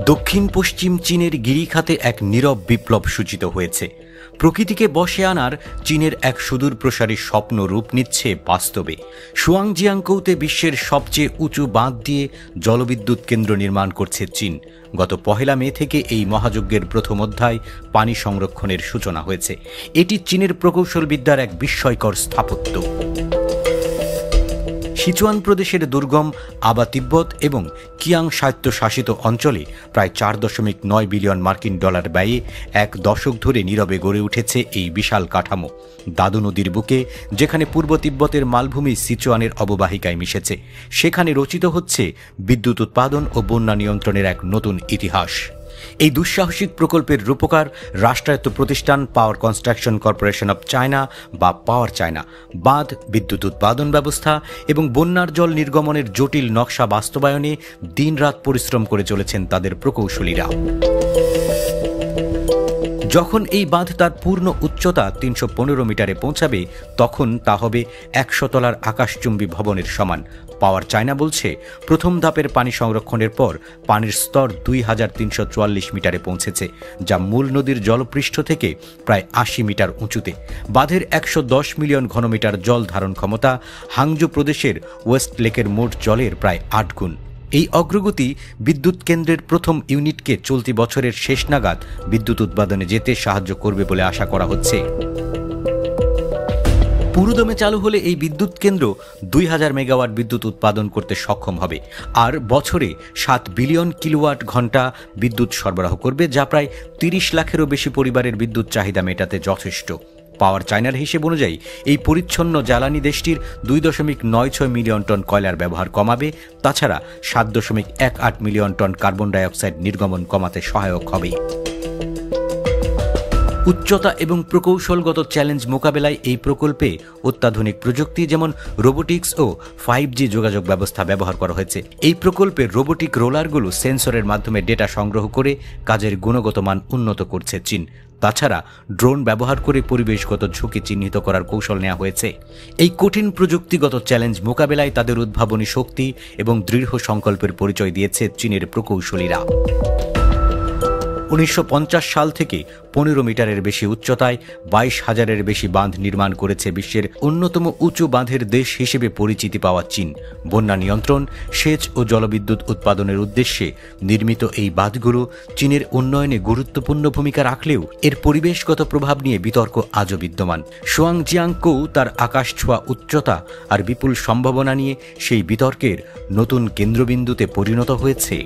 দক্ষিণ পশ্চিম চীনের গিরিখাতে এক নীরব বিপ্লব সূচিত হয়েছে। প্রকৃতিকে বশে আনার চীনের এক সুদূর প্রসারী স্বপ্ন রূপ নিচ্ছে বাস্তবে। শুয়াংজিয়াংকৌতে বিশ্বের সবচেয়ে উঁচু বাঁধ দিয়ে জলবিদ্যুৎ কেন্দ্র নির্মাণ করছে চীন। গত 1 মে থেকে এই মহাযজ্ঞের প্রথম অধ্যায় পানি সংরক্ষণের সূচনা হয়েছে। এটি চীনের প্রকৌশলবিদ্যার এক বিস্ময়কর স্থাপত্য। সিচুয়ান প্রদেশের দুর্গম আবা তিব্বত এবং কিয়াং স্বায়ত্তশাসিত অঞ্চলে প্রায় 4.9 বিলিয়ন মার্কিন ডলার ব্যয়ে 1 দশক ধরে নীরবে গড়ে উঠেছে এই বিশাল কাঠামো। দাদু নদীর বুকে, যেখানে পূর্ব তিব্বতের মালভূমি সিচুয়ানের অববাহিকায় মিশেছে, সেখানে রচিত হচ্ছে বিদ্যুৎ উৎপাদন ও বন্যা নিয়ন্ত্রণের এক নতুন ইতিহাস। এই দুঃসাহসিক প্রকল্পের রূপকার রাষ্ট্রায়ত্ত প্রতিষ্ঠান পাওয়ার কনস্ট্রাকশন কর্পোরেশন অব চায়না বা পাওয়ার চায়না। বাঁধ, বিদ্যুৎ উৎপাদন ব্যবস্থা এবং বন্যার জল নির্গমনের জটিল নকশা বাস্তবায়নে দিনরাত পরিশ্রম করে চলেছেন তাদের প্রকৌশলীরা। যখন এই বাঁধ তার পূর্ণ উচ্চতা 315 মিটারে পৌঁছাবে, তখন তা হবে 100 তলার আকাশচুম্বী ভবনের সমান। পাওয়ার চায়না বলছে, প্রথম ধাপের পানি সংরক্ষণের পর পানির স্তর 2344 মিটারে পৌঁছেছে, যা মূল নদীর জলপৃষ্ঠ থেকে প্রায় 80 মিটার উঁচুতে। বাঁধের 110 মিলিয়ন ঘনমিটার জল ধারণ ক্ষমতা হাংজু প্রদেশের ওয়েস্ট লেকের মোট জলের প্রায় 8 গুণ। এই অগ্রগতি বিদ্যুৎ কেন্দ্রের প্রথম ইউনিটকে চলতি বছরের শেষ নাগাদ বিদ্যুৎ উৎপাদনে যেতে সাহায্য করবে বলে আশা করা হচ্ছে। পুরোদমে চালু হলে এই বিদ্যুৎ কেন্দ্র 2000 মেগাওয়াট বিদ্যুৎ উৎপাদন করতে সক্ষম হবে আর বছরে 7 বিলিয়ন কিলোওয়াট ঘন্টা বিদ্যুৎ সরবরাহ করবে, যা প্রায় 30 লাখেরও বেশি পরিবারের বিদ্যুৎ চাহিদা মেটাতে যথেষ্ট। পাওয়ার চায়নার হিসেব অনুযায়ী এই পরিচ্ছন্ন জ্বালানি দেশটির 2.96 মিলিয়ন টন কয়লার ব্যবহার কমাবে। তাছাড়া 7.18 মিলিয়ন টন কার্বন ডাইঅক্সাইড নির্গমন কমাতে সহায়ক হবে। উচ্চতা এবং প্রকৌশলগত চ্যালেঞ্জ মোকাবেলায় এই প্রকল্পে অত্যাধুনিক প্রযুক্তি যেমন রোবোটিক্স ও 5G যোগাযোগ ব্যবস্থা ব্যবহার করা হয়েছে। এই প্রকল্পের রোবোটিক রোলারগুলো সেন্সরের মাধ্যমে ডেটা সংগ্রহ করে কাজের গুণগত মান উন্নত করছে চীন। তাছাড়া ড্রোন ব্যবহার করে পরিবেশগত ঝুঁকি চিহ্নিত করার কৌশল নেওয়া হয়েছে। এই কঠিন প্রযুক্তিগত চ্যালেঞ্জ মোকাবেলায় তাদের উদ্ভাবনী শক্তি এবং দৃঢ় সংকল্পের পরিচয় দিয়েছে চীনের প্রকৌশলীরা। 1950 সাল থেকে 15 মিটারের বেশি উচ্চতায় 22,000-এর বেশি বাঁধ নির্মাণ করেছে বিশ্বের অন্যতম উঁচু বাঁধের দেশ হিসেবে পরিচিতি পাওয়া চীন। বন্যা নিয়ন্ত্রণ, সেচ ও জলবিদ্যুৎ উৎপাদনের উদ্দেশ্যে নির্মিত এই বাঁধগুলো চীনের উন্নয়নে গুরুত্বপূর্ণ ভূমিকা রাখলেও এর পরিবেশগত প্রভাব নিয়ে বিতর্ক আজও বিদ্যমান। শুয়াংজিয়াংকৌ তার আকাশছোঁয়া উচ্চতা আর বিপুল সম্ভাবনা নিয়ে সেই বিতর্কের নতুন কেন্দ্রবিন্দুতে পরিণত হয়েছে।